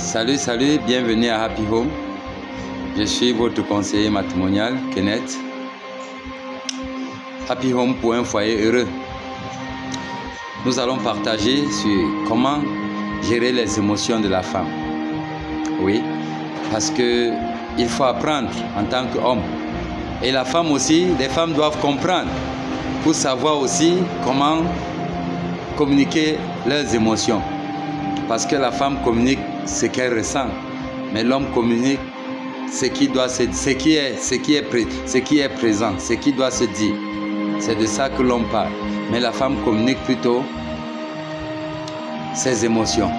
Salut, bienvenue à Happy Home. Je suis votre conseiller matrimonial, Kenneth. Happy Home pour un foyer heureux. Nous allons partager sur comment gérer les émotions de la femme. Oui, parce que il faut apprendre en tant qu'homme. Et la femme aussi, les femmes doivent comprendre pour savoir aussi comment communiquer leurs émotions. Parce que la femme communique ce qu'elle ressent, mais l'homme communique ce qui est présent, ce qui doit se dire. C'est de ça que l'homme parle. Mais la femme communique plutôt ses émotions.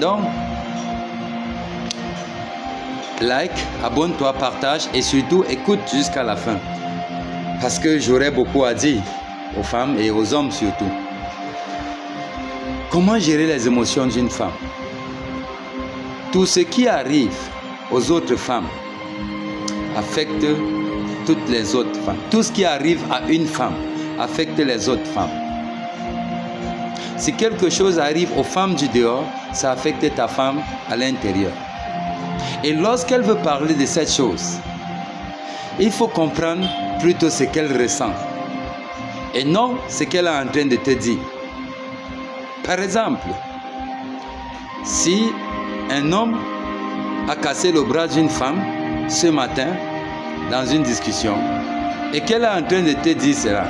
Donc, like, abonne-toi, partage et surtout écoute jusqu'à la fin. Parce que j'aurai beaucoup à dire aux femmes et aux hommes surtout. Comment gérer les émotions d'une femme? Tout ce qui arrive aux autres femmes affecte toutes les autres femmes. Tout ce qui arrive à une femme affecte les autres femmes. Si quelque chose arrive aux femmes du dehors, ça affecte ta femme à l'intérieur. Et lorsqu'elle veut parler de cette chose, il faut comprendre plutôt ce qu'elle ressent et non ce qu'elle est en train de te dire. Par exemple, si un homme a cassé le bras d'une femme ce matin dans une discussion et qu'elle est en train de te dire cela,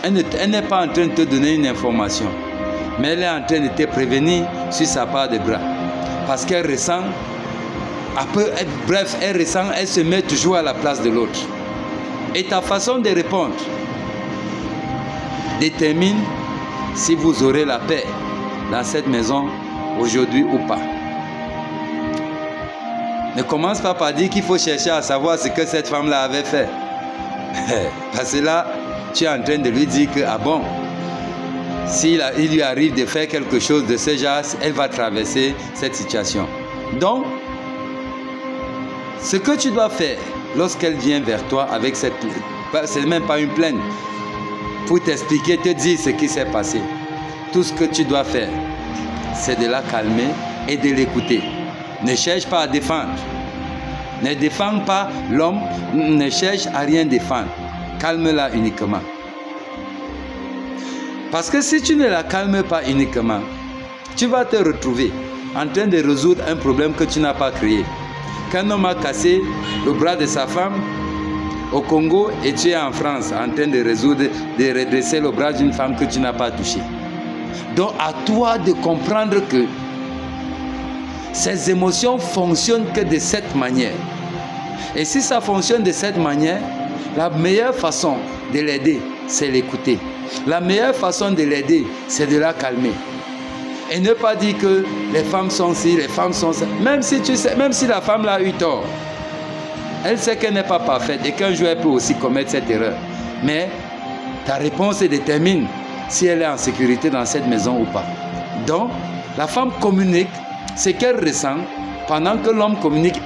elle n'est pas en train de te donner une information, mais elle est en train de te prévenir sur sa part de bras. Parce qu'elle ressent, elle se met toujours à la place de l'autre. Et ta façon de répondre détermine si vous aurez la paix dans cette maison aujourd'hui ou pas. Ne commence pas par dire qu'il faut chercher à savoir ce que cette femme-là avait fait. Parce que là, tu es en train de lui dire que, ah bon, s'il lui arrive de faire quelque chose de ce genre, elle va traverser cette situation. Donc, ce que tu dois faire lorsqu'elle vient vers toi avec cette... C'est même pas une plainte. Pour t'expliquer, te dire ce qui s'est passé. Tout ce que tu dois faire, c'est de la calmer et de l'écouter. Ne cherche pas à défendre. Ne défends pas l'homme, ne cherche à rien défendre. Calme-la uniquement. Parce que si tu ne la calmes pas uniquement, tu vas te retrouver en train de résoudre un problème que tu n'as pas créé. Qu'un homme a cassé le bras de sa femme au Congo et tu es en France en train de redresser le bras d'une femme que tu n'as pas touchée. Donc à toi de comprendre que ces émotions fonctionnent que de cette manière. Et si ça fonctionne de cette manière, la meilleure façon de l'aider, c'est l'écouter. La meilleure façon de l'aider, c'est de la calmer. Et ne pas dire que les femmes sont ci, les femmes sont ça. Même si la femme a eu tort, elle sait qu'elle n'est pas parfaite et qu'un jour elle peut aussi commettre cette erreur. Mais ta réponse détermine si elle est en sécurité dans cette maison ou pas. Donc, la femme communique ce qu'elle ressent pendant que l'homme communique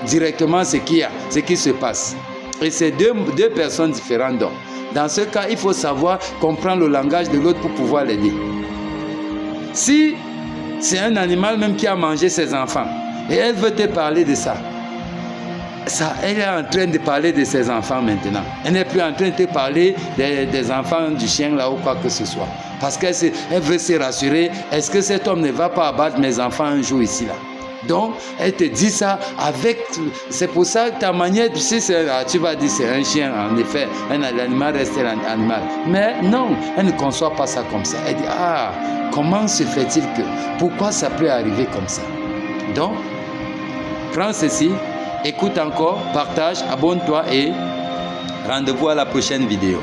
directement ce qui se passe. Et c'est deux personnes différentes. Donc, dans ce cas, il faut savoir comprendre le langage de l'autre pour pouvoir l'aider. Si c'est un animal même qui a mangé ses enfants et elle veut te parler de ça, elle est en train de parler de ses enfants maintenant. Elle n'est plus en train de te parler des enfants du chien là ou quoi que ce soit. Parce qu'elle veut se rassurer. Est-ce que cet homme ne va pas abattre mes enfants un jour ici là? Donc, elle te dit ça avec... C'est pour ça que ta manière... Tu vas dire c'est un chien, en effet. L'animal reste un animal. Mais non, elle ne conçoit pas ça comme ça. Elle dit, ah, comment se fait-il que... Pourquoi ça peut arriver comme ça? Donc, prends ceci. Écoute encore, partage, abonne-toi et rendez-vous à la prochaine vidéo.